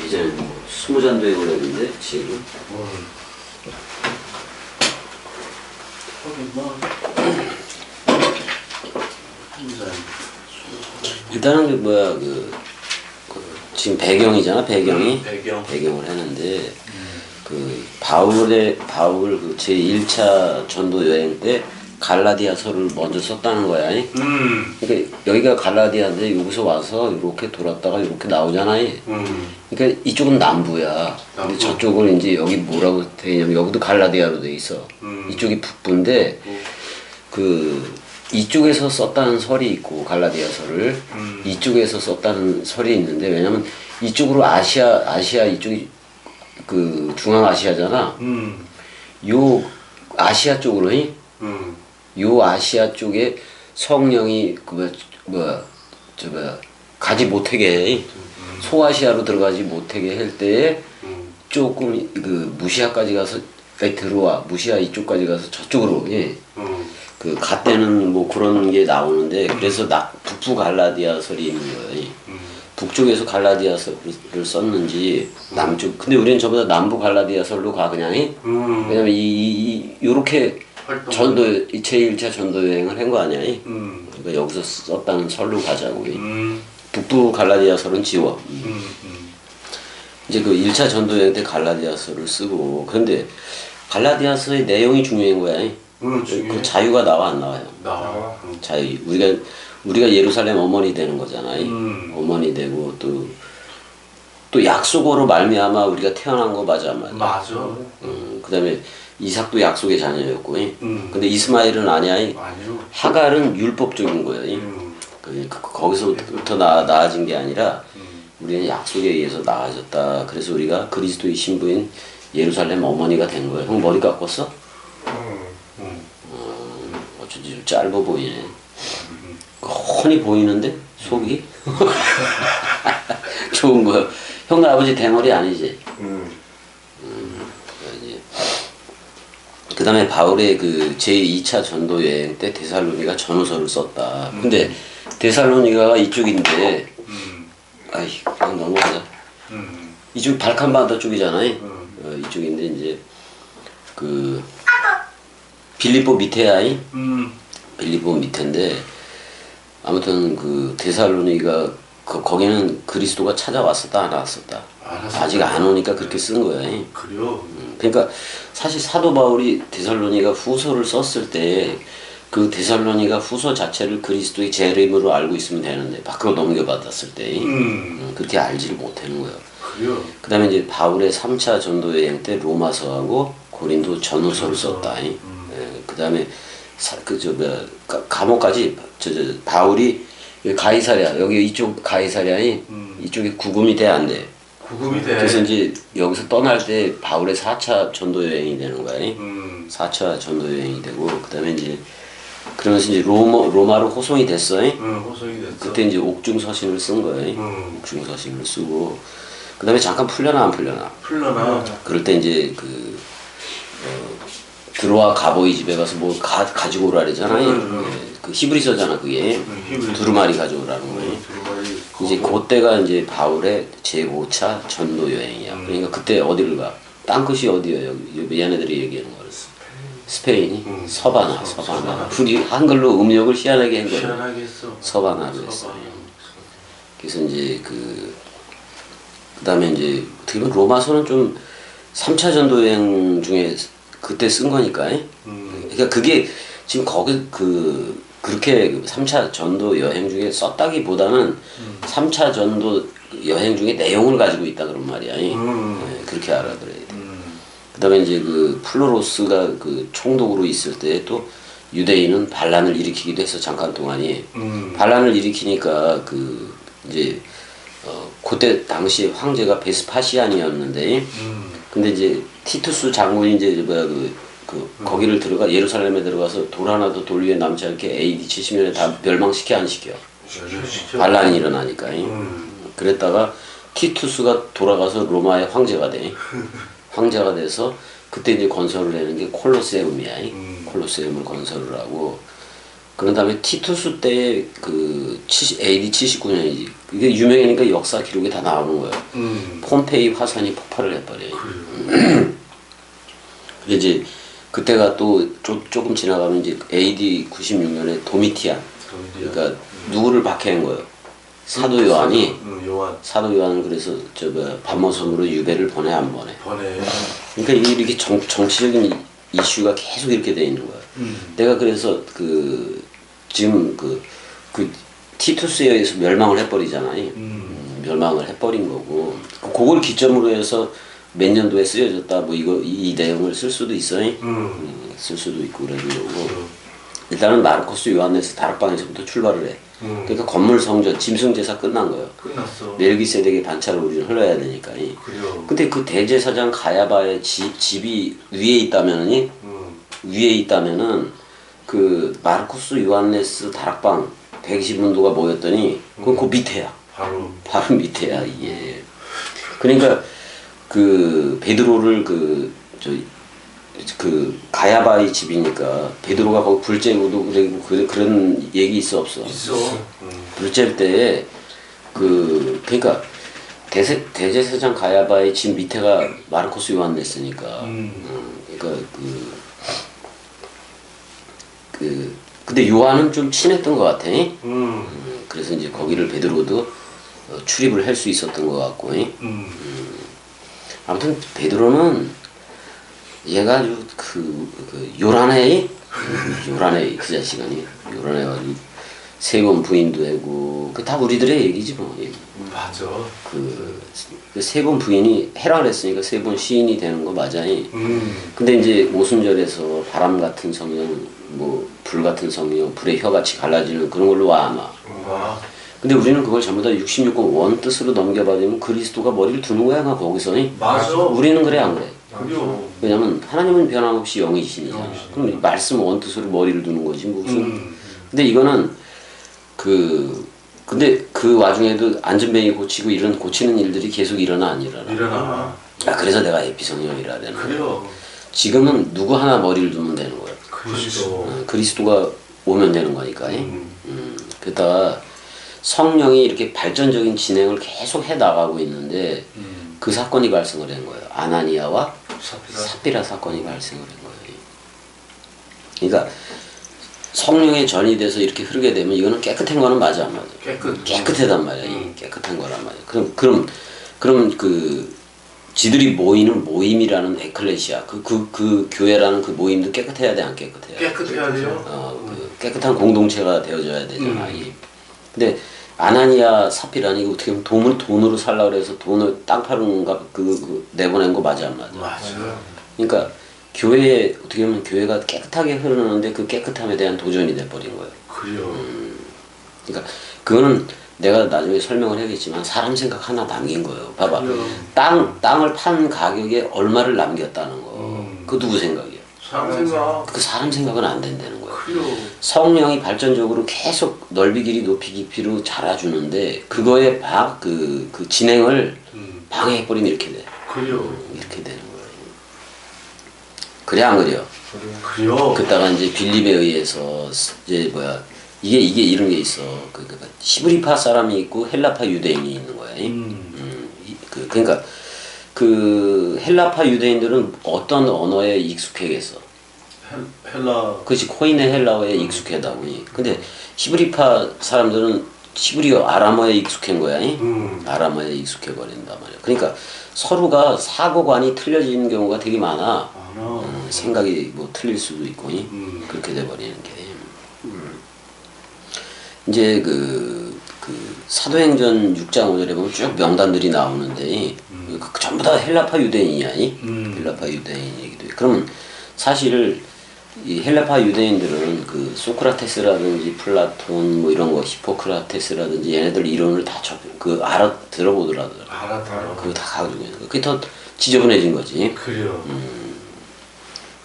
이제 뭐 20잔도 해보려는데 지금. 일단은 그 뭐야 지금 배경이잖아. 배경을 했는데 그 바울 그 제 1차 전도 여행 때 갈라디아서를 먼저 썼다는 거야. 그러니까 여기가 갈라디아인데 여기서 와서 이렇게 돌았다가 이렇게 나오잖아. 그러니까 이쪽은 남부야. 근데 저쪽은 이제 여기 뭐라고 되냐면 여기도 갈라디아로 돼 있어. 이쪽이 북부인데 그 이쪽에서 썼다는 설이 있고 갈라디아서를 이쪽에서 썼다는 설이 있는데 왜냐면 이쪽으로 아시아 이쪽이 그 중앙아시아잖아. 요 아시아 쪽으로 요 아시아 쪽에 성령이 가지 못하게 해. 소아시아로 들어가지 못하게 할 때에 조금 그 무시아까지 가서 들어와. 무시아 이쪽까지 가서 저쪽으로 그 갓대는 뭐 그런 게 나오는데 그래서 북부 갈라디아설이 있는 거예요. 북쪽에서 갈라디아설을 썼는지 남쪽. 근데 우리는 전부 다 남부 갈라디아설로 가 그냥. 왜냐면 요렇게 전도 제1차 전도 여행을 한 거 아니야. 그러니까 여기서 썼다는 설로 가자고. 북부 갈라디아설은 지워. 이제 그 1차 전도 여행 때 갈라디아설을 쓰고. 그런데 갈라디아서의 내용이 중요한 거야. 그 자유가 나와 안 나와요? 나와. 자유. 우리가 예루살렘 어머니 되는 거잖아요. 어머니 되고 또 약속으로 말미암아 우리가 태어난 거 맞아 안 맞아? 맞아. 그다음에 이삭도 약속의 자녀였고. 근데 이스마엘은 아니야. 아니요. 하갈은 율법적인 거예요. 거기서부터 나아진 게 아니라 우리는 약속에 의해서 나아졌다. 그래서 우리가 그리스도의 신부인 예루살렘 어머니가 된 거예요. 형 머리 깎았어? 어쩐지 좀 짧아 보이네. 훤히 보이는데 속이 좋은 거야. 형 아버지 대머리 아니지? 그 다음에 바울의 그 제2차 전도 여행 때 데살로니가 전후서를 썼다. 근데 데살로니가가 이쪽인데, 아이, 그냥 넘어가자. 이쪽 발칸바다 쪽이잖아요. 이쪽인데 이제 그 빌립보 밑에야. 빌립보 밑인데 아무튼 그 데살로니가 거기는 그리스도가 찾아왔었다 안 왔었다. 아직 안 오니까 그렇게 쓴 거야. 그래요? 그러니까 사실 사도 바울이 데살로니가 후서를 썼을 때 그 데살로니가 후서 자체를 그리스도의 재림으로 알고 있으면 되는데 밖으로 넘겨받았을 때 그렇게 알지를 못하는 거예요. 그래요? 그 다음에 이제 바울의 3차 전도 여행 때 로마서하고 고린도 전후서를 썼다. 그 다음에 감옥까지 바울이 가이사랴 여기 이쪽 가이사랴이 이쪽에 구금이 돼 안 돼. 구금이 돼. 그래서 이제 여기서 떠날 때 바울의 4차 전도 여행이 되는 거야. 4차 전도 여행이 되고 그다음에 이제 그러면서 이제 로마로 호송이 됐어. 호송이 됐어. 그때 이제 옥중 서신을 쓴 거예요. 옥중 서신을 쓰고 그다음에 잠깐 풀려나 안 풀려나? 풀려나. 그럴 때 이제 드로아 가보이 집에 가서 뭐 가지고 오라 그러잖아요. 그 히브리서잖아 그게. 두루마리 가져오라는 거예요. 이제 그때가 이제 바울의 제5차 전도 여행이야. 그러니까 그때 어디를 가? 땅끝이 어디예요? 얘네들이 얘기하는 거였어. 스페인이 서바나. 우리 한글로 음력을 희한하게 한 거예요. 희한하게 했어. 서바나로 했어요. 그래서 이제 그다음에 이제 어떻게 보면 로마서는 좀 3차 전도 여행 중에 그때 쓴 거니까. 그러니까 그게 지금 거기 그렇게 3차 전도 여행 중에 썼다기보다는 3차 전도 여행 중에 내용을 가지고 있다 그런 말이야. 그렇게 알아들어야 돼. 그다음에 이제 그 플로로스가 그 총독으로 있을 때 또 유대인은 반란을 일으키기도 했어 잠깐 동안이. 반란을 일으키니까 그 이제 그때 당시 황제가 베스파시안이었는데 근데 이제 티투스 장군이 이제 거기를 예루살렘에 들어가서 돌 하나도 돌 위에 남지 않게 AD 70년에 다 멸망시켜 안 시켜. 반란이 일어나니까. 그랬다가 티투스가 돌아가서 로마의 황제가 돼. 황제가 돼서 그때 이제 건설을 하는 게 콜로세움이야. 콜로세움을 건설을 하고 그런 다음에 티투스 때 AD 79년이지. 이게 유명하니까 역사 기록이 다 나오는 거예요. 폼페이 화산이 폭발을 해버려요. 그래요. 그게 이제 그때가 또 조금 지나가면 이제 AD 96년에 도미티안, 그러니까 누구를 박해한 거예요. 사도 요한이 요한 사도 요한을 그래서 밤모섬으로 유배를 보내 안 보내. 번에 그러니까 이게 이렇게 정치적인 이슈가 계속 이렇게 돼 있는 거야. 내가 그래서 지금 그 티투스에 의해서 멸망을 해버리잖아요. 멸망을 해버린 거고 그걸 기점으로 해서 몇 년도에 쓰여졌다 뭐 이 내용을 쓸 수도 있어요. 쓸 수도 있고 그러는 거고 일단은 마르코스 요한네스 다락방에서부터 출발을 해. 그러니까 건물 성전 짐승 제사 끝난 거예요. 끝났어. 멜기세덱의 반차를 우리는 흘러야 되니까. 그래요. 근데 그 대제사장 가야바의 집이 위에 있다면은 그 마르코스 요한네스 다락방 120문도가 모였더니 그 밑에야. 바로 밑에야 이게. 그러니까 그 베드로를 그 가야바의 집이니까 베드로가 거기 불 쬐고도 그런 얘기 있어 없어? 있어. 불 쬐을 때에 그러니까 대제사장 가야바의 집 밑에가 마르코스 요한네스니까. 그러니까 근데 요한은 좀 친했던 것 같아. 그래서 이제 거기를 베드로도 출입을 할 수 있었던 것 같고. 아무튼 베드로는 얘가 아주 요란해 그 자식은 요란해가지고 세 번 부인도 하고 그 다 우리들의 얘기지 뭐. 맞아. 그 세 번 부인이 해라 그랬으니까 세 번 시인이 되는 거 맞아. 근데 이제 오순절에서 바람 같은 성령 뭐 불 같은 성령 불의 혀같이 갈라지는 그런 걸로 와 아마. 근데 우리는 그걸 전부 다 66권 원 뜻으로 넘겨받으면 그리스도가 머리를 두는 거야 거기서. 맞아. 우리는 그래 안 그래? 그래요. 왜냐면 하나님은 변함없이 영이신이잖아. 그럼 말씀 원 뜻으로 머리를 두는 거지 무슨. 근데 이거는 근데 그 와중에도 안전뱅이 고치고 이런 고치는 일들이 계속 일어나 안 일어나. 그래서 내가 에피성령이라 되는 거야. 그래요. 지금은 누구 하나 머리를 두면 되는 거야. 그리스도가 오면 되는 거니까. 그러다가 성령이 이렇게 발전적인 진행을 계속 해 나가고 있는데 그 사건이 발생을 한 거예요. 아나니아와 삽비라 사건이 발생을 한 거예요. 그러니까 성령의 전이 돼서 이렇게 흐르게 되면 이거는 깨끗한 거는 맞아 안 맞아? 깨끗하단 말이야. 깨끗한 거란 말이야. 그럼 지들이 모이는 모임이라는 에클레시아 그 교회라는 그 모임도 깨끗해야 돼 안 깨끗해야 돼? 깨끗해야 돼요. 깨끗한 공동체가 되어져야 되잖아. 근데 아나니아 삽비라니 이거 어떻게 보면 돈으로 살라 그래서 돈을 땅 파는가 내보낸 거 맞아 안 맞아? 맞아요. 그러니까 교회에 어떻게 보면 교회가 깨끗하게 흐르는데 그 깨끗함에 대한 도전이 돼버린 거예요. 그래요. 그러니까 그거는 내가 나중에 설명을 하겠지만 사람 생각 하나 남긴 거예요. 봐봐. 땅을 판 가격에 얼마를 남겼다는 거. 그 누구 생각이야? 사람 생각. 그 사람 생각은 안 된다는 거야. 그래요. 성령이 발전적으로 계속 넓이 길이 높이 깊이로 자라주는데 그거에 그 진행을 방해해버리면 이렇게 돼. 그래요. 이렇게 되는 거예요. 그래 안 그래요? 그래요. 그다가 이제 빌립에 의해서 이제 이게 이런 게 있어. 히브리파 사람이 있고 헬라파 유대인이 있는 거야. 그러니까 그 헬라파 유대인들은 어떤 언어에 익숙해겠어? 헬라. 그렇지 코인의 헬라어에 익숙하다고. 근데 히브리파 사람들은 히브리어 아람어에 익숙한 거야. 아람어에 익숙해 버린단 말이야. 그러니까 서로가 사고관이 틀려지는 경우가 되게 많아. 생각이 뭐 틀릴 수도 있고 그렇게 돼 버리는 게. 이제 그 사도행전 6장 5절에 보면 쭉 명단들이 나오는데 전부 다 헬라파 유대인이야. 헬라파 유대인이기도 해. 그러면 사실 이 헬라파 유대인들은 그 소크라테스라든지 플라톤 뭐 이런 거 히포크라테스라든지 얘네들 이론을 다 들어보더라도 그거 다 가지고 있는 거. 그게 더 지저분해진 거지. 그래요.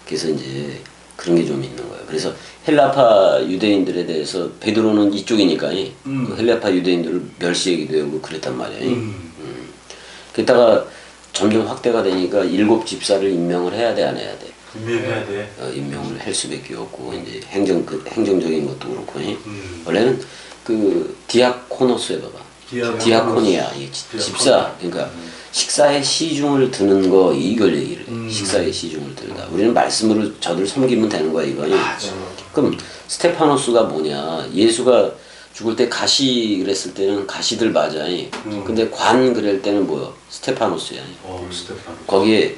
그래서 이제 그런 게 좀 있는 거예요. 그래서 헬라파 유대인들에 대해서 베드로는 이쪽이니까 그 헬라파 유대인들을 멸시하기도 하고 그랬단 말이에요. 그랬다가 점점 확대가 되니까 7 집사를 임명을 해야 돼 안 해야 돼? 임명해야 돼. 임명을 할 수밖에 없고 이제 행정적인 것도 그렇고 원래는 그 디아코노스 해봐봐. 디아코니아, 이게 집사, 그러니까 식사에 시중을 드는 거 이걸 얘기를 해. 식사에 시중을 들다. 우리는 말씀으로 저들 섬기면 되는 거야 이거니. 그럼 스테파노스가 뭐냐? 예수가 죽을 때 가시 그랬을 때는 가시들 맞아. 근데 관 그럴 때는 뭐야? 스테파노스야. 스테판. 거기에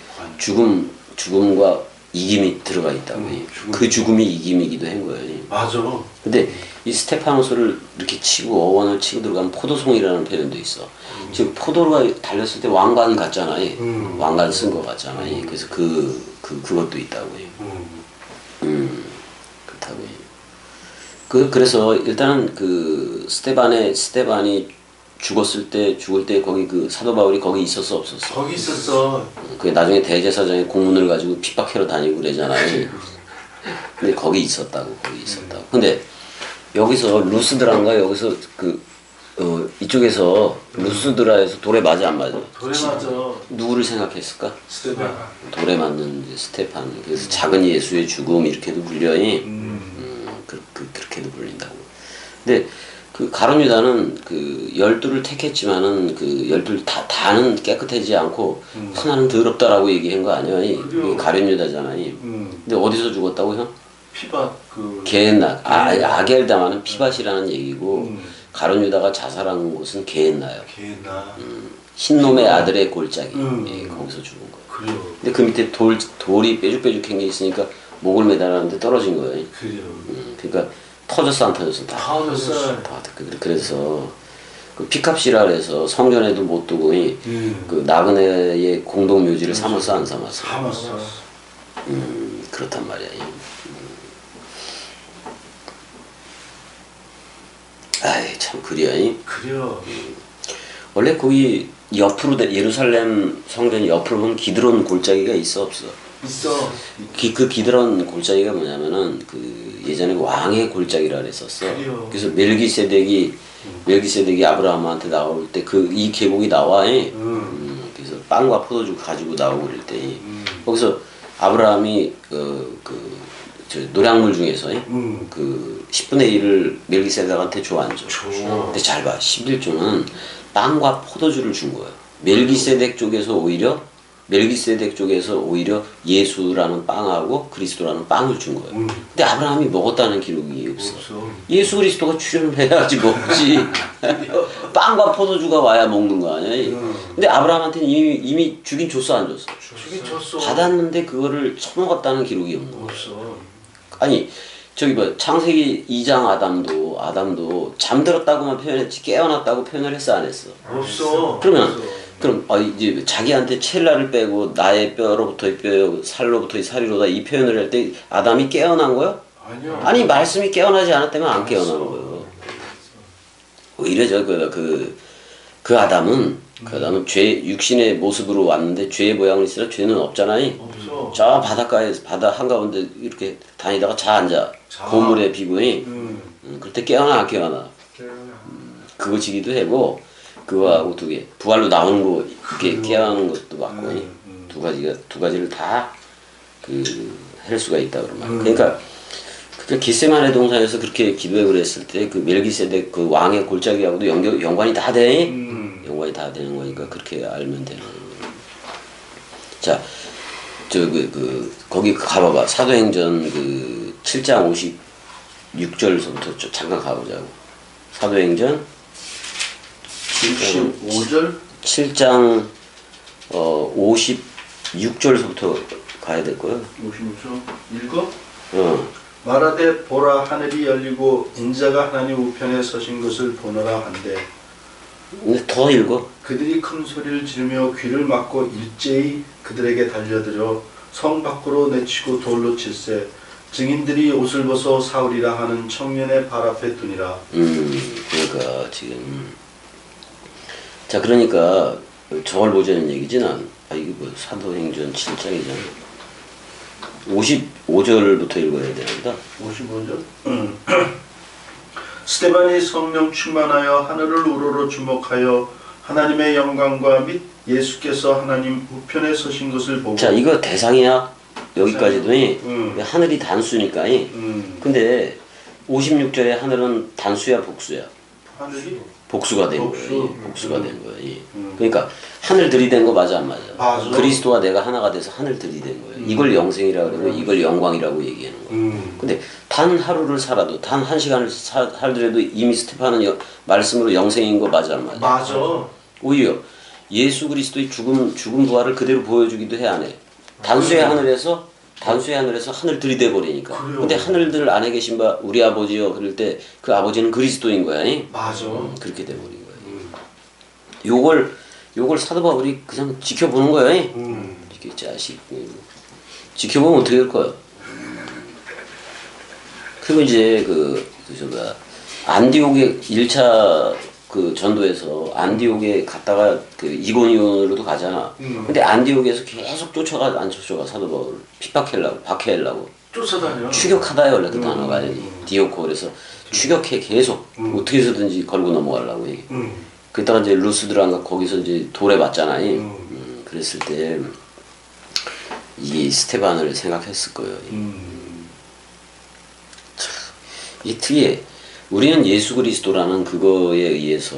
죽음과 이김이 들어가 있다고. 그 죽음이 이김이기도 한 거예요. 맞아. 근데 이 스테파노스를 이렇게 치고 어원을 치고 들어가면 포도송이라는 표현도 있어. 지금 포도가 달렸을 때 왕관 같잖아. 왕관 쓴 거 같잖아. 그래서 그것도 있다고. 그렇다고. 그래서 일단은 그 스테반이 죽을 때 거기 그 사도 바울이 거기 있었어 없었어? 거기 있었어. 그 나중에 대제사장의 공문을 가지고 핍박해러 다니고 그러잖아요. 근데 거기 있었다고. 근데 여기서 루스드라인가 여기서 이쪽에서 루스드라에서 돌에 맞아 안 맞아? 돌에 맞아. 누구를 생각했을까? 스테판. 돌에 맞는 이제 스테판. 그래서 작은 예수의 죽음 이렇게도 불려니 그렇게도 불린다고. 근데 그 가룟 유다는 그 12를 택했지만은 그 12를 다는 깨끗하지 않고 하나는 더럽다라고 얘기한 거 아니야? 이 가룟 유다잖아. 근데 어디서 죽었다고 형? 피밭 게엔나. 아겔다마는 피밭이라는 얘기고 가룟 유다가 자살한 곳은 게엔나요. 게엔나. 흰놈의 아들의 골짜기. 거기서 죽은 거예요. 그래요. 근데 그 밑에 돌이 뾰족뾰족한 게 있으니까 목을 매달았는데 떨어진 거예요. 그래요. 그러니까 터졌어 안 터졌어? 다 터졌어. 그래서 그 피값이라 그래서 성전에도 못 두고 그 나그네의 공동 묘지를 삼았어 안 삼았어? 삼았어. 그렇단 말이야. 아이 참 그래야. 그래요. 원래 거기 옆으로 예루살렘 성전 옆으로 보면 기드론 골짜기가 있어 없어? 있어. 그 기드론 골짜기가 뭐냐면은 그 예전에 왕의 골짜기라 그랬었어. 그래요. 그래서 멜기세덱이 아브라함한테 나올 때 이 계곡이 나와. 그래서 빵과 포도주 가지고 나오고 그럴 때 거기서 아브라함이 저 노량물 중에서 그 10분의 1을 멜기세덱한테 줘 안 줘. 근데 잘 봐. 11조는 빵과 포도주를 준 거예요. 멜기세덱 쪽에서 오히려 예수라는 빵하고 그리스도라는 빵을 준 거예요. 근데 아브라함이 먹었다는 기록이 없어. 예수 그리스도가 출연을 해야지 먹지. 빵과 포도주가 와야 먹는 거 아니야. 근데 아브라함한테는 이미 주긴 줬어 안 줬어? 주긴 줬어. 받았는데 그거를 처먹었다는 기록이 없는 거야. 없어. 아니 저기 뭐 창세기 2장 아담도 잠들었다고만 표현했지 깨어났다고 표현을 했어 안 했어? 없어. 그럼 이제 자기한테 첼라를 빼고 나의 뼈로부터의 뼈, 살로부터의 살이로다 이 표현을 할 때 아담이 깨어난 거야? 아니요. 아니 말씀이 깨어나지 않았다면 안 깨어난 거예요. 오히려 그 아담은 죄 육신의 모습으로 왔는데 죄의 모양을 있으나 죄는 없잖아요. 없어. 저 바다 한가운데 이렇게 다니다가 앉아 고물에 비구니 그럴 때 깨어나 안 깨어나? 그거지기도 하고 그거하고 두 개 부활로 나오는 거 이렇게 깨어나는 것도 맞고 두 가지를 다 할 수가 있다 그런 말. 그러니까 겟세마네 동산에서 그렇게 기도해 그랬을 때 그 멜기세덱 그 왕의 골짜기하고도 연관이 다 돼. 연관이 다 되는 거니까 그렇게 알면 되는 거예요. 자, 거기 가봐봐. 사도행전 7장 56절서부터 잠깐 가보자고. 사도행전 7장 56절서부터 가야 될 거예요. 56절 읽어? 말하되 보라 하늘이 열리고 인자가 하나님 우편에 서신 것을 보노라 한데 근데 더 읽어. 그들이 큰 소리를 지르며 귀를 막고 일제히 그들에게 달려들어 성 밖으로 내치고 돌로 칠세 증인들이 옷을 벗어 사울이라 하는 청년의 발 앞에 두니라. 그러니까 지금 자 그러니까 저걸 보자는 얘기지 난. 이게 뭐 사도행전 7장이잖아. 55절부터 읽어야 되나 보다. 55절? 스데반이 성령 충만하여 하늘을 우러러 주목하여 하나님의 영광과 및 예수께서 하나님 우편에 서신 것을 보고. 자 이거 대상이야. 여기까지도 하늘이 단수니까. 근데 56절에 하늘은 단수야 복수야? 하늘이 복수가 된 복수. 거예요. 복수가 된 거예요. 예. 그러니까 하늘 들이댄 거 맞아 안 맞아? 맞아. 그리스도와 내가 하나가 돼서 하늘 들이댄 거예요. 이걸 영생이라고 그러고 이걸 영광이라고 얘기하는 거예요. 근데 단 하루를 살아도 단 한 시간을 살더라도 이미 스테판은 말씀으로 영생인 거 맞아 안 맞아? 맞아. 오히려 예수 그리스도의 죽음 부활을 그대로 보여주기도 해 안 해. 단수의 하늘에서 하늘 들이대 버리니까. 그래요. 근데 하늘들 안에 계신 바 우리 아버지요 그럴 때 그 아버지는 그리스도인 거야. 맞아. 그렇게 돼 버린 거야. 요걸 사도 바울이 그냥 지켜보는 거야. 이렇게 자식 지켜보면 어떻게 될 거야? 그리고 이제 안디옥의 1차 그 전도에서 안디옥에 갔다가 그 이고니온으로도 가잖아. 근데 안디옥에서 계속 안 쫓아가 사도 바울을 핍박하려고 박해하려고 쫓아다녀. 추격하다요 원래 그 단어가 디오코 그래서 추격해 계속 어떻게 해서든지 걸고 넘어가려고 해. 그랬다가 이제 루스드랑가 거기서 이제 돌에 맞잖아. 그랬을 때 이 스테반을 생각했을 거예요. 이 특이해. 우리는 예수 그리스도라는 그거에 의해서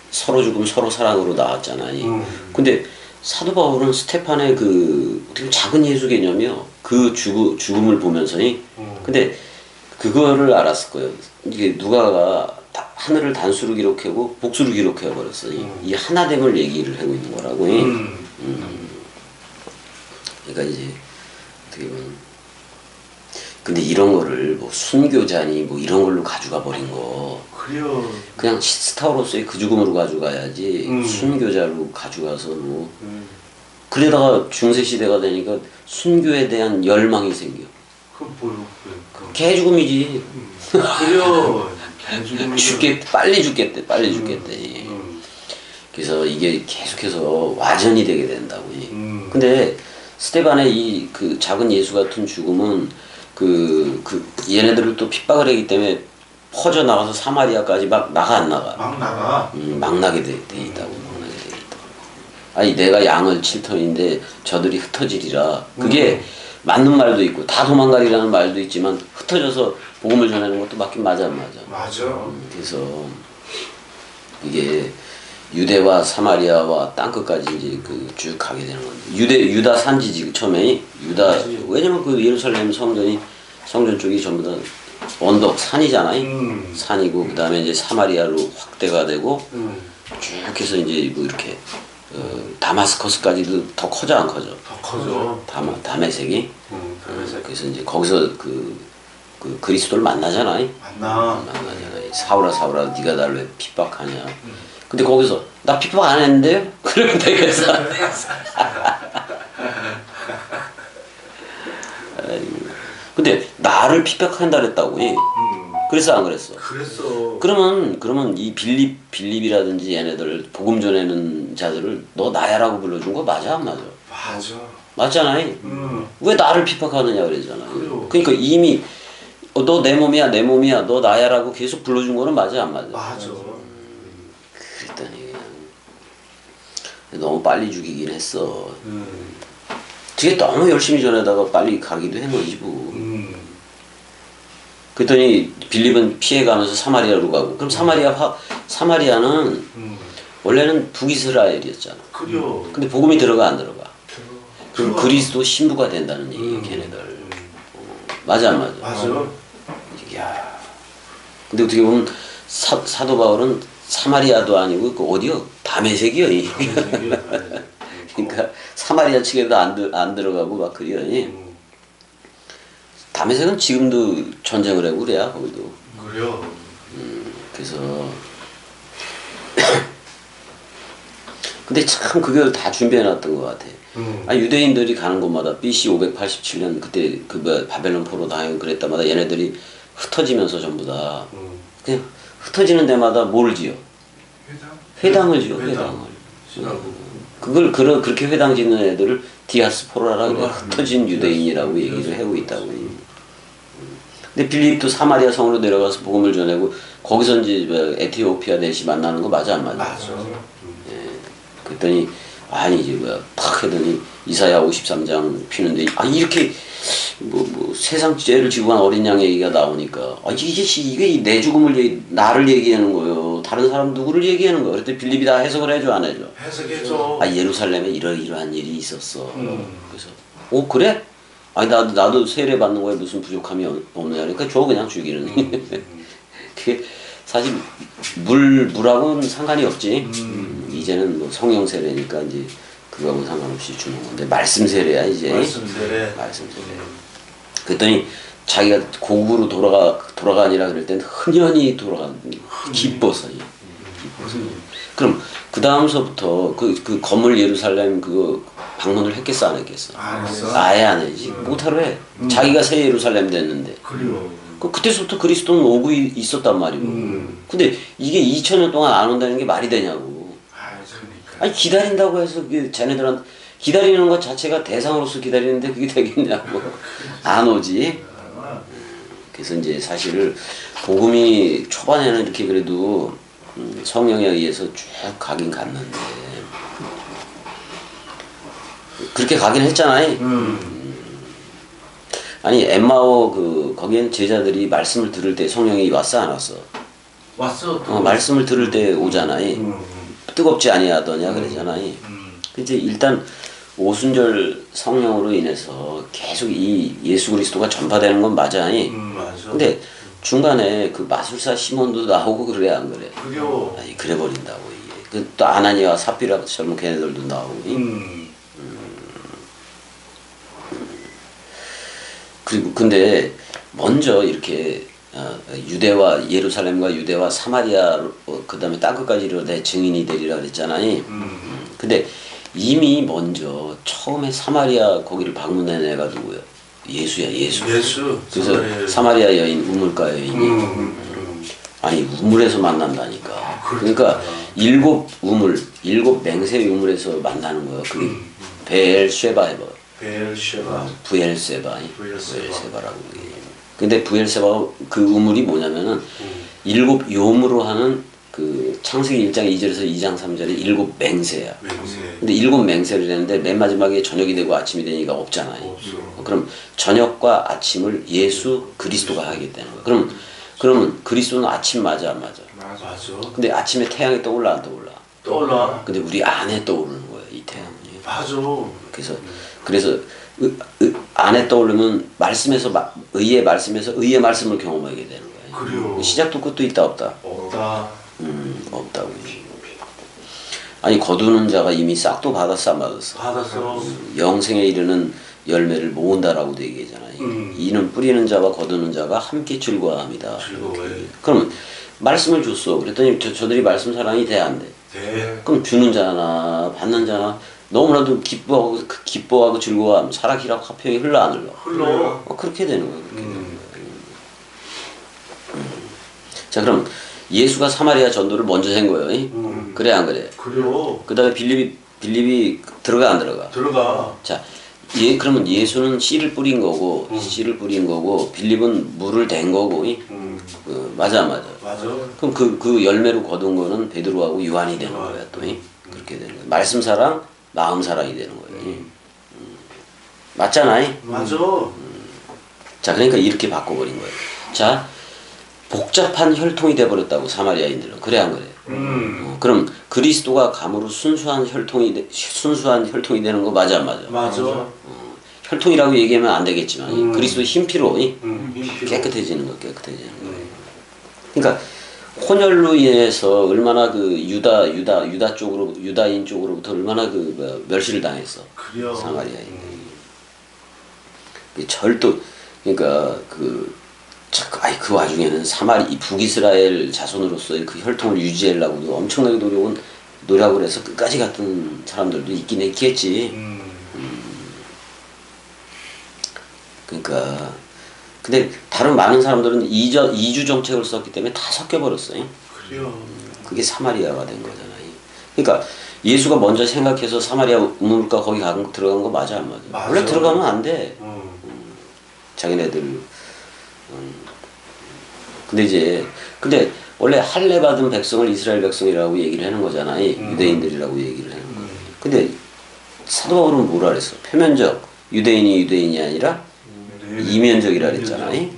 서로 죽음 서로 사랑으로 나왔잖아요. 근데 사도 바울은 스테판의 그 어떻게 보면 작은 예수 개념이요. 그 죽음을 보면서니 근데 그거를 알았을 거예요. 이게 누가가 하늘을 단수로 기록하고 복수로 기록해 버렸어요. 이 하나됨을 얘기를 하고 있는 거라고. 그러니까 이제 어떻게 보면 근데 이런 거를 뭐 순교자니 뭐 이런 걸로 가져가 버린 거 그래요. 그냥 스타로서의 그 죽음으로 가져가야지 순교자로 가져가서 뭐 그러다가 중세 시대가 되니까 순교에 대한 열망이 생겨. 그럼 뭐요? 개죽음이지. 그래요. 개죽음이. 빨리 죽겠대. 그래서 이게 계속해서 와전이 되게 된다고. 근데 스테반의 이 그 작은 예수 같은 죽음은 얘네들을 또 핍박을 하기 때문에 퍼져 나가서 사마리아까지 막 나가 안 나가. 막 나가. 막 나게 돼 있다고. 아니 내가 양을 7턴인데 저들이 흩어지리라. 그게 맞는 말도 있고 다 도망가리라는 말도 있지만 흩어져서 복음을 전하는 것도 맞긴 맞아 안 맞아. 맞아. 그래서 이게 유대와 사마리아와 땅끝까지 이제 그 쭉 가게 되는 건데 유다 산지지 처음에 왜냐면 그 예루살렘 성전 쪽이 전부 다 언덕 산이잖아요. 산이고 그 다음에 이제 사마리아로 확대가 되고 쭉 해서 이제 뭐 이렇게 다마스커스까지도 더 커져 안 커져? 더 커져. 다메섹이. 다메섹. 그래서 이제 거기서 그 그리스도를 만나잖아요. 만나잖아요. 사울아 네가 나를 왜 핍박하냐? 근데 거기서 나 핍박 안 했는데요? 그러면 되겠어. 근데 나를 핍박한다 그랬다고. 그래서 안 그랬어? 그랬어. 그러면 이 빌립이라든지 얘네들 복음 전하는 자들을 너 나야라고 불러준 거 맞아 안 맞아? 맞아. 맞잖아요. 왜 나를 핍박하느냐 그랬잖아요. 그래요. 그러니까 이미 너 내 몸이야 너 나야라고 계속 불러준 거는 맞아 안 맞아? 맞아. 그랬더니 그냥 너무 빨리 죽이긴 했어. 되게 너무 열심히 전하다가 빨리 가기도 한 거지 뭐. 그랬더니 빌립은 피해가면서 사마리아로 가고 그럼 사마리아는 원래는 북이스라엘이었잖아. 그래요. 근데 복음이 들어가 안 들어가? 그럼 들어가. 그리스도 신부가 된다는 얘기야 걔네들. 맞아 안 맞아? 맞아. 야. 근데 어떻게 보면 사도 바울은 사마리아도 아니고 그 어디요? 다메섹이요. 그러니까 사마리아 측에도 안 들어가고 막 그래요. 다메섹은 지금도 전쟁을 하고 그래야 거기도. 그래요. 그래서 근데 참 그걸 다 준비해놨던 것 같아. 유대인들이 가는 곳마다 BC 587년 그때 바벨론 포로 당하고 그랬다마다 얘네들이 흩어지면서 전부 다 그냥 흩어지는 데마다 뭘 지어? 회당을 지어. 회당을. 그렇게 회당 짓는 애들을 디아스포라라 그래. 흩어진 유대인이라고 얘기를 하고 있다고. 근데 빌립도 사마리아 성으로 내려가서 복음을 전하고 거기서 이제 에티오피아 내시 만나는 거 맞아 안 맞아? 맞아. 그랬더니 아니 이제 뭐야 팍 하더니 이사야 53장 피는데 이렇게 뭐 세상 죄를 지고 간 어린 양 얘기가 나오니까 이게 내 죽음을 나를 얘기하는 거예요. 다른 사람 누구를 얘기하는 거예요. 그랬더니 빌립이 다 해석을 해줘 안 해줘? 해석해줘. 예루살렘에 이러이러한 일이 있었어. 그래서 그래? 나도 세례 받는 거에 무슨 부족함이 없느냐 그러니까 줘 그냥 죽이는. 그게 사실 물하고는 상관이 없지. 이제는 뭐 성령 세례니까 이제 그거하고 상관없이 주는 건데 말씀 세례야 이제. 말씀 세례. 말씀 세례. 그랬더니 자기가 고국으로 돌아가니라 그럴 땐 흔연히 돌아간 기뻐서. 그럼 그 다음서부터 그 건물 예루살렘 그거 방문을 했겠어 안 했겠어? 안 했어. 아예 안 해지. 못하러 해. 자기가 새 예루살렘 됐는데. 그래요. 그때서부터 그리스도는 오고 있었단 말이고. 근데 이게 2000년 동안 안 온다는 게 말이 되냐고. 그러니까. 기다린다고 해서 쟤네들한테 기다리는 것 자체가 대상으로서 기다리는데 그게 되겠냐고. 안 오지. 그래서 이제 사실 복음이 초반에는 이렇게 그래도 성령에 의해서 쭉 가긴 갔는데 그렇게 가긴 했잖아요. 아니 엠마오 거기엔 제자들이 말씀을 들을 때 성령이 왔어 안 왔어? 왔어. 말씀을 들을 때 오잖아요. 뜨겁지 아니하더냐 그러잖아요. 이제 일단 오순절 성령으로 인해서 계속 이 예수 그리스도가 전파되는 건 맞아. 맞아. 근데 중간에 그 마술사 시몬도 나오고 그래 안 그래? 그래요. 그래 버린다고 이게. 또 아나니와 삽비라 젊은 걔네들도 나오고. 그리고 근데 먼저 이렇게 유대와 예루살렘과 유대와 사마리아 그다음에 땅끝까지 이르되 증인이 되리라 그랬잖아요. 근데 이미 먼저 처음에 사마리아 거기를 방문한 애가 누구야? 예수야 예수. 그래서 사마리아 여인 우물가 여인이 아니 우물에서 만난다니까. 그러니까 일곱 맹세 우물에서 만나는 거야. 그게 베엘쉐바에버. 부엘세바라고 얘기해요. 근데 부엘세바 그 우물이 뭐냐면은 일곱 요무로 하는 그 창세기 1장 2절에서 2장 3절에 일곱 맹세야. 근데 일곱 맹세를 했는데 맨 마지막에 저녁이 되고 아침이 되니까 없잖아요. 그럼 저녁과 아침을 예수 그리스도가 하게 되는 거야. 그러면 그리스도는 아침 맞아 안 맞아? 맞아. 근데 아침에 태양이 떠올라 안 떠올라? 떠올라. 근데 우리 안에 떠오르는 거야 이 태양이. 맞아. 그래서 안에 떠오르면 의의 말씀을 경험하게 되는 거예요. 그래요. 시작도 끝도 있다 없다? 없다. 없다고. 아니 거두는 자가 이미 싹도 받았어 안 받았어? 받았어. 영생에 이르는 열매를 모은다라고도 얘기하잖아요. 이는 뿌리는 자와 거두는 자가 함께 즐거워합니다. 즐거워해. 그럼 말씀을 줬어. 그랬더니 저들이 말씀 사랑이 돼 안 돼? 돼. 그럼 주는 자나 받는 자나 너무나도 기뻐하고 즐거워하면 사랑이라고 화평이 흘러 안 흘러? 그렇게 되는 거예요. 그렇게 되는 거예요. 자 그럼 예수가 사마리아 전도를 먼저 한 거예요. 그래 안 그래? 그래요. 그 다음에 빌립이 들어가 안 들어가? 들어가. 자 그러면 예수는 씨를 뿌린 거고 빌립은 물을 댄 거고 맞아 안 맞아? 맞아. 그럼 그 열매로 거둔 거는 베드로하고 요한이 되는 거야 또. 그렇게 되는 거야. 말씀 사랑 마음 사랑이 되는 거예요. 맞잖아요. 맞아. 자 그러니까 이렇게 바꿔버린 거예요. 자 복잡한 혈통이 돼버렸다고 사마리아인들은. 그래 안 그래? 그럼 그리스도가 감으로 순수한 혈통이 되는 거 맞아 안 맞아? 맞아. 혈통이라고 얘기하면 안 되겠지만 그리스도 흰피로 깨끗해지는 거. 그러니까 혼혈로 인해서 얼마나 그 유다인 쪽으로부터 얼마나 멸시를 당했어. 그래요. 사마리아인들이. 절도 그러니까 그 와중에는 이 북이스라엘 자손으로서의 그 혈통을 유지하려고도 엄청나게 노력을 해서 끝까지 갔던 사람들도 있긴 했겠지. 그러니까 근데 다른 많은 사람들은 이주 정책을 썼기 때문에 다 섞여버렸어요. 그래요. 그게 사마리아가 된 거잖아요. 그러니까 예수가 먼저 생각해서 사마리아 우물가 거기 들어간 거 맞아 안 맞아? 맞아. 원래 들어가면 안 돼. 자기네들. 근데 원래 할례 받은 백성을 이스라엘 백성이라고 얘기를 하는 거잖아요. 유대인들이라고 얘기를 하는 거예요. 근데 사도 바울은 뭐라 그랬어? 표면적 유대인이 아니라 이면적이라 그랬잖아요.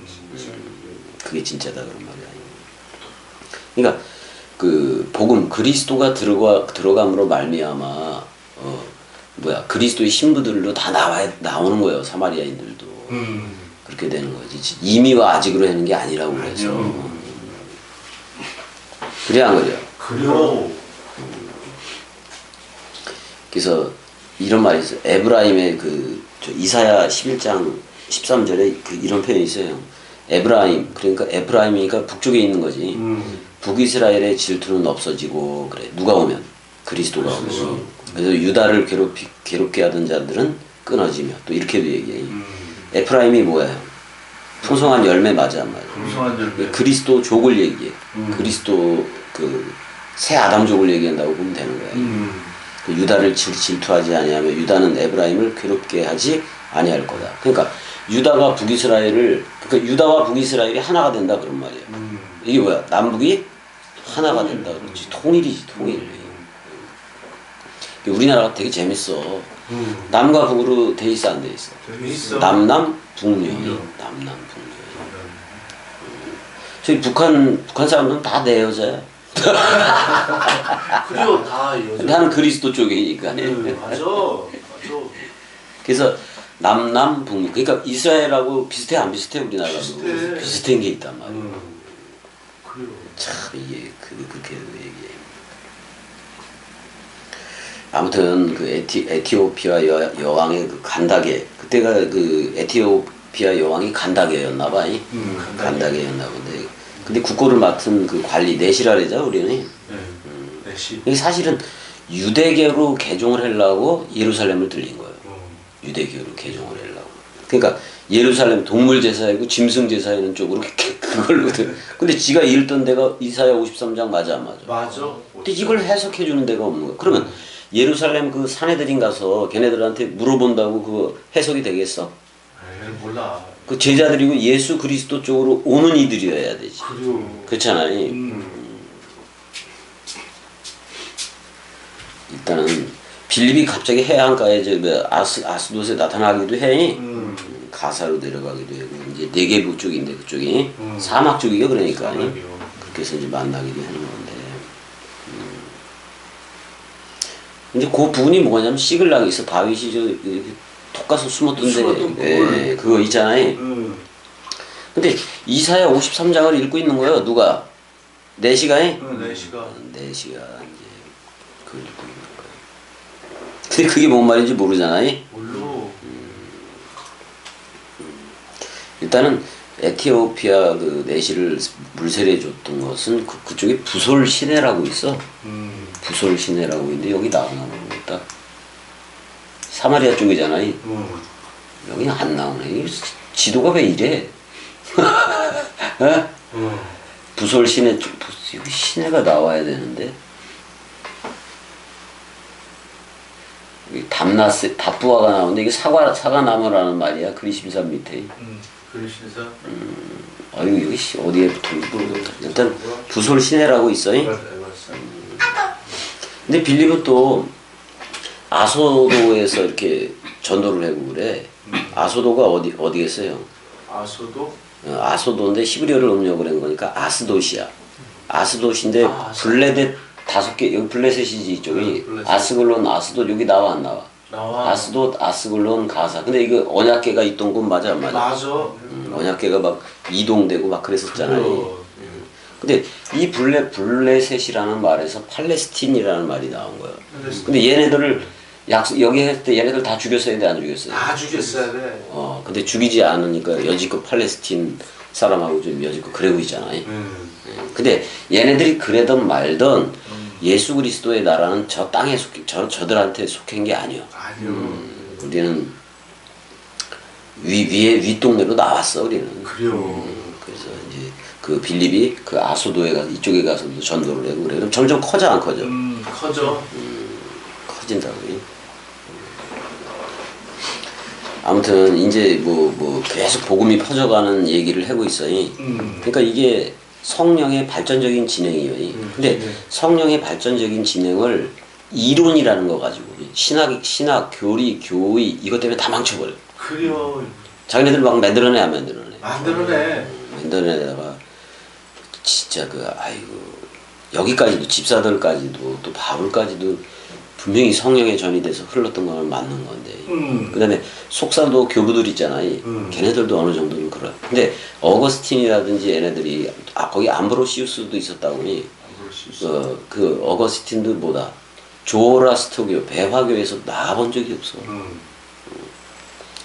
그게 진짜다 그런 말이야. 그러니까 그 복음 그리스도가 들어감으로 말미암아 그리스도의 신부들로 다 나오는 거예요. 사마리아인들도 그렇게 되는 거지. 이미와 아직으로 하는 게 아니라고 그래서 그래야 한 거죠. 그래요. 그래서 이런 말이 있어요. 에브라임의 이사야 11장 13절에 이런 표현이 있어요. 에브라임, 그러니까 에브라임이니까 북쪽에 있는 거지. 북이스라엘의 질투는 없어지고 그래. 누가 오면? 그리스도가 오면. 그래서 유다를 괴롭게 하던 자들은 끊어지며 또 이렇게도 얘기해. 에프라임이 뭐야? 풍성한 열매 맞아 안 맞아? 풍성한 열매. 그리스도족을 얘기해. 그리스도 새 아담족을 얘기한다고 보면 되는 거야. 그 유다를 질투하지 아니하며 유다는 에브라임을 괴롭게 하지 아니할 거다. 그러니까 유다와 북이스라엘이 하나가 된다 그런 말이야. 이게 뭐야? 남북이 하나가 된다 그렇지. 통일이지 통일. 우리나라가 되게 재밌어. 남과 북으로 돼 있어 안 돼 있어? 있어. 남남 북녀. 남남 북녀. 저기 북한 사람들은 다 내 여자야. 그죠, 다 여자. 나는 그리스도 쪽이니까. 맞아. 그래서 남남 북녀. 그러니까 이스라엘하고 비슷해 안 비슷해 우리나라도? 비슷해. 비슷한 게 있단 말이야. 그래요. 참 이게 그렇게 얘기해. 아무튼 그 에티오피아 여왕의 그 간다게 그때가 그 에티오피아 여왕이 간다게였나 봐. 간다게였나 본데. 근데 국고를 맡은 그 관리 내시라 그러죠 우리는. 내시. 이게 사실은 유대교로 개종을 하려고 예루살렘을 들린 거예요. 유대교로 개종을 하려고. 그러니까 예루살렘 동물 제사이고 짐승 제사하는 쪽으로 그걸로. 근데 지가 읽던 데가 이사야 53장 맞아 안 맞아? 맞아. 근데 이걸 해석해 주는 데가 없는 거야. 그러면 예루살렘 그 사내들인 가서 걔네들한테 물어본다고 그 해석이 되겠어? 몰라. 그 제자들이고 예수 그리스도 쪽으로 오는 이들이어야 되지. 그래요. 그렇잖아요. 일단은 빌립이 갑자기 해안가에 아스돗에 나타나기도 해. 가사로 내려가기도 하고 이제 네게부 쪽인데 그쪽이 사막 쪽이요 그러니까. 그렇게 해서 이제 만나기도 하는 건데. 이제 그 부분이 뭐냐면 시글락이 있어. 다윗이 톡 가서 숨었던데. 그거 있잖아요. 근데 이사야 53장을 읽고 있는 거예요. 누가? 내시가 해? 내시가 이제 그걸 읽고 있는 거예요. 근데 그게 뭔 말인지 모르잖아요. 뭘로? 일단은 에티오피아 그 내시를 물세례 줬던 것은 그쪽에 부솔 시내라고 있어. 부솔 시내라고 있는데 여기 나오나 모르겠다. 사마리아 쪽이잖아요. 여기 안 나오네. 이 지도가 왜 이래? 부솔 시내 쪽, 여기 시내가 나와야 되는데. 여기 답부화가 나오는데 이게 사과나무라는 말이야. 그리심산 밑에. 그리신사. 아유 여기 어디에 붙어있는지 모르겠다. 일단 부솔 시내라고 있어요. 근데 빌립은 또 아소도에서 이렇게 전도를 하고 그래. 아소도가 어디겠어요? 아소도? 아소도인데 히브리어를 음력을 한 거니까 아스돗이야. 아스돗인데 블레셋 5개 여기 블레셋이지 이쪽이. 블레셋. 아스글론 아스돗 여기 나와 안 나와? 나와. 아스돗 아스글론 가사. 근데 이거 언약궤가 있던 곳 맞아 안 맞아? 맞아. 언약궤가 막 이동되고 막 그랬었잖아요. 근데 이 블레셋이라는 말에서 팔레스틴이라는 말이 나온 거예요. 근데 얘네들을 여기 할 때 얘네들 다 죽였어야 돼 안 죽였어요? 다 죽였어야 돼. 근데 죽이지 않으니까 여지껏 팔레스틴 사람하고 좀 여지껏 그러고 있잖아요. 근데 얘네들이 그래든 말든 예수 그리스도의 나라는 저 땅에 저들한테 속한 게 아니요. 아니요. 우리는 윗동네로 나왔어 우리는. 그래요. 그래서 이제 그 빌립이 그 아소도에 가서 이쪽에 가서도 전도를 하고 그래. 그럼 점점 커져 안 커져? 커져. 커진다고. 아무튼 이제 뭐 계속 복음이 퍼져가는 얘기를 하고 있어요. 그러니까 이게 성령의 발전적인 진행이에요. 근데 성령의 발전적인 진행을 이론이라는 거 가지고 신학, 교리, 교의 이것 때문에 다 망쳐버려. 그래요. 자기네들 막 만들어내 안 만들어내. 만들어내. 만들어내다가 진짜 그 아이고 여기까지도 집사들까지도 또 바울까지도 분명히 성령의 전이 돼서 흘렀던 건 맞는 건데 그다음에 속사도 교부들 있잖아요. 걔네들도 어느 정도는 그래. 근데 어거스틴이라든지 얘네들이 거기 암브로시우스도 있었다고 하니 그 어거스틴도 뭐다 조라스토교 배화교에서 나와본 적이 없어.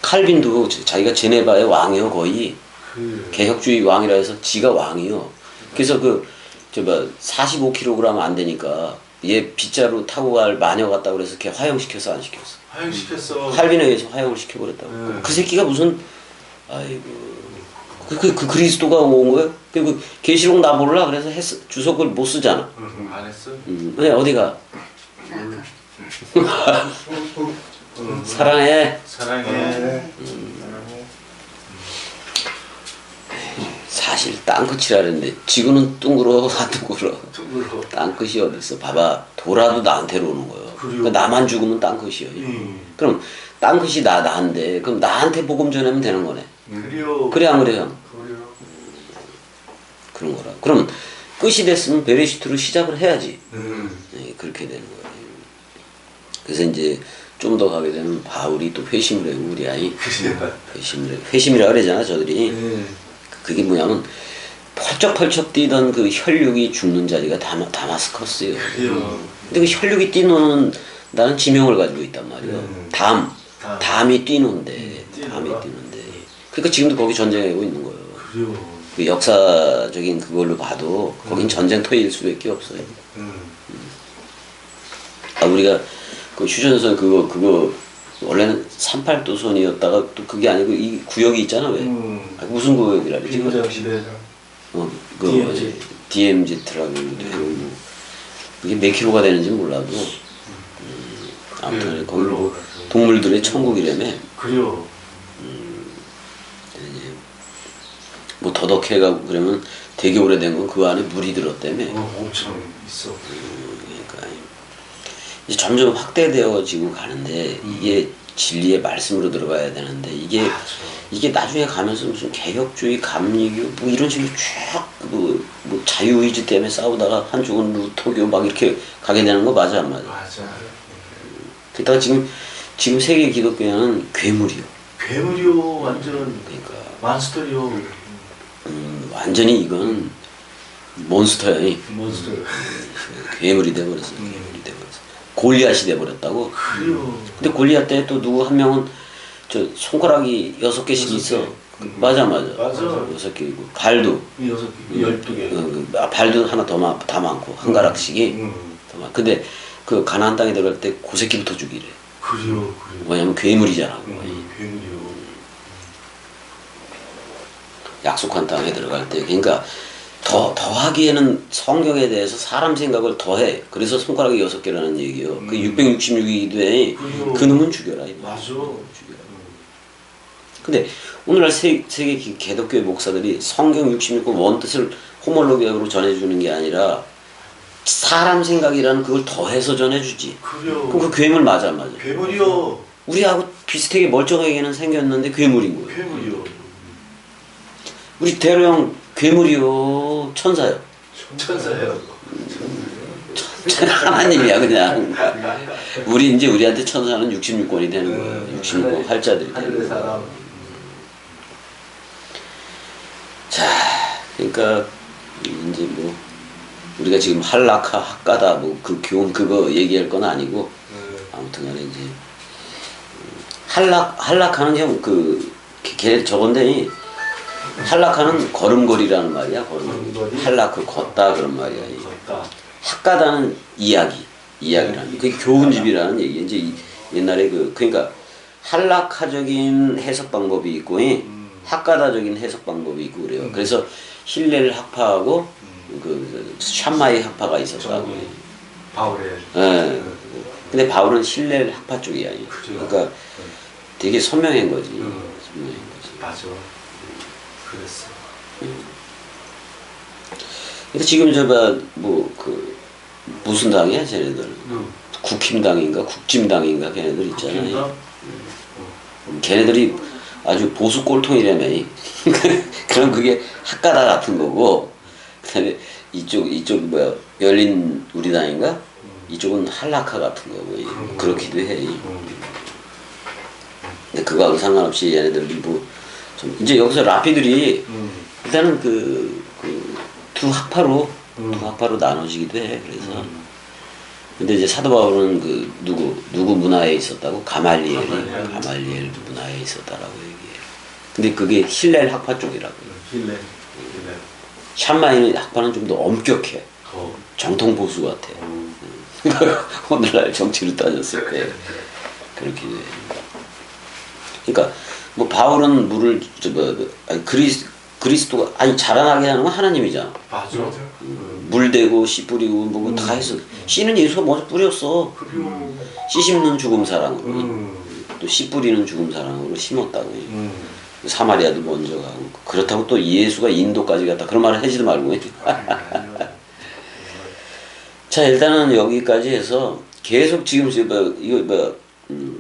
칼빈도 자기가 제네바의 왕이요 거의 개혁주의 왕이라 해서 지가 왕이요. 그래서 그 저 뭐 45kg 안 되니까 얘 빗자루 타고 갈 마녀 같다고 그래서 걔 화형시켰어 안 시켰어? 화형시켰어. 칼빈에 의해서 화형을 시켜버렸다고. 그 새끼가 무슨 아이고 그 그리스도가 온 거야? 그 계시록 나 몰라 그래서 주석을 못 쓰잖아. 안 했어? 왜 어디가? 사랑해. 사랑해. 사실 땅끝이라 그랬는데 지구는 둥그러 안 둥그러. 둥그러. 땅끝이 어딨어? 봐봐 돌아도 나한테로 오는 거예요. 그러니까 나만 죽으면 땅끝이요. 그럼 땅끝이 나한테 그럼 나한테 복음 전하면 되는 거네. 그래요. 그래 안 그래요? 그래요. 그런 거라. 그럼 끝이 됐으면 베레시트로 시작을 해야지. 네, 그렇게 되는 거예요. 그래서 이제 좀 더 가게 되면 바울이 또 회심을 해요. 우리 아이 회심이라 그러잖아 저들이. 그게 뭐냐면 펄쩍펄쩍 뛰던 그 혈육이 죽는 자리가 다마스커스예요. 근데 그 혈육이 뛰노는 나는 지명을 가지고 있단 말이에요. 담이 뛰는데 담이 뛰는데 그러니까 지금도 거기 전쟁하고 있는 거예요. 그 역사적인 그걸로 봐도 거긴 전쟁터일 수밖에 없어요. 우리가 그 휴전선 그거 원래는 38도선이었다가 또 그게 아니고 이 구역이 있잖아 왜? 무슨 구역이라 그러지? DMZ라고 뭐 그게 몇 킬로가 되는지 몰라도 아무튼 거기 뭐 동물들의 천국이라며. 그래요. 뭐 더덕해가고 그러면 되게 오래된 건 그 안에 물이 들었다며. 엄청 있어. 그러니까 이제 점점 확대되어지고 가는데 이게 진리의 말씀으로 들어가야 되는데 이게 나중에 가면서 무슨 개혁주의, 감리교 뭐 이런 식으로 쭉 뭐 자유의지 때문에 싸우다가 한쪽은 루터교 막 이렇게 가게 되는 거 맞아 안 맞아? 맞아. 그러다가 지금 세계 기독교는 괴물이요. 괴물이요 완전. 그러니까 몬스터요. 완전히 이건 몬스터야. 몬스터. 괴물이 돼버렸어. 괴물이 돼버렸어. 골리앗이 돼버렸다고. 그래요. 근데 골리앗 때 또 누구 한 명은 저 손가락이 6개씩 있어. 맞아. 6개 있고 발도 6개, 12개. 발도 하나 더 많고 한 가락씩이 더 많고. 근데 그 가나안 땅에 들어갈 때 고새끼부터 죽이래. 그래요. 왜냐면 괴물이잖아. 괴물이요. 약속한 땅에 들어갈 때 그러니까 더 하기에는 성경에 대해서 사람 생각을 더해. 그래서 손가락이 6개라는 얘기예요. 그 666이 돼. 그 놈은 죽여라. 맞아. 죽여라. 근데 오늘날 세계 개독교의 목사들이 성경 66권 원뜻을 호몰로기학으로 전해주는 게 아니라 사람 생각이라는 그걸 더해서 전해주지. 그래요. 그럼 그 괴물 맞아 안 맞아? 괴물이요. 우리하고 비슷하게 멀쩡하게는 생겼는데 괴물인 거예요. 괴물이요. 우리 대로형 괴물이요 천사요. 천사예요. 하나님이야 그냥. 우리한테 천사는 66권이 되는 거예요. 66권 활자들이 되는 하늘의 거예요. 사람. 자, 그러니까 이제 뭐 우리가 지금 할라카 학가다 뭐 그 교훈 그거 얘기할 건 아니고 아무튼간에 이제 할라카는 형 걔 저건데 할라카는 걸음걸이라는 말이야. 걸음걸이. 할라크 걷다 그런 말이야. 걷다. 학가다는 이야기라는 그게 교훈집이라는 얘기. 이제 옛날에 그러니까 할라카적인 해석 방법이 있고 학가다적인 해석 방법이 있고 그래요. 그래서 힐렐 학파하고 그 샴마이 학파가 있었다고. 바울의. 예. 근데 바울은 힐렐 학파 쪽이야. 그러니까 되게 선명한 거지. 선명한 거지. 맞아. 그랬어. 근데 지금 저봐 뭐 무슨 당이야 쟤네들? 국힘당인가 국짐당인가 걔네들 있잖아요. 국힘당? 걔네들이 아주 보수 꼴통이라며. 그럼 그게 학가다 같은 거고, 그다음에 이쪽 뭐야 열린 우리당인가 이쪽은 한락화 같은 거고 그렇기도 해. 근데 그거하고 상관없이 얘네들 일부 좀 이제 여기서 라피들이 일단은 두 학파로 나눠지기도 해. 그래서 근데 이제 사도 바울은 누구 문화에 있었다고? 가말리엘 문화에 있었다라고 얘기해요. 근데 그게 힐렐 학파 쪽이라고. 힐레. 샴마이는 학파는 좀 더 엄격해. 정통 보수 같아. 오늘날 정치를 따졌을 때 그렇게 돼. 그러니까 뭐 바울은 그리스도가 아니 자라나게 하는 건 하나님이잖아. 맞아. 물 대고 씨 뿌리고 뭐 다 했어. 씨는 예수가 먼저 뿌렸어. 씨 심는 죽음 사랑으로 또 씨 뿌리는 죽음 사랑으로 심었다고. 사마리아도 먼저 가고 그렇다고 또 예수가 인도까지 갔다 그런 말을 하지도 말고. 자 일단은 여기까지 해서 계속 지금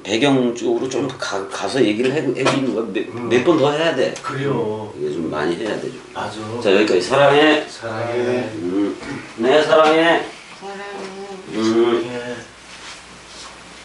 배경 쪽으로 좀 가서 얘기를 해주는 거야. 몇 번 더 해야 돼. 그래요. 이게 좀 많이 해야 돼. 좀. 맞아. 자 여기까지 사랑해. 사랑해. 네 사랑해. 사랑.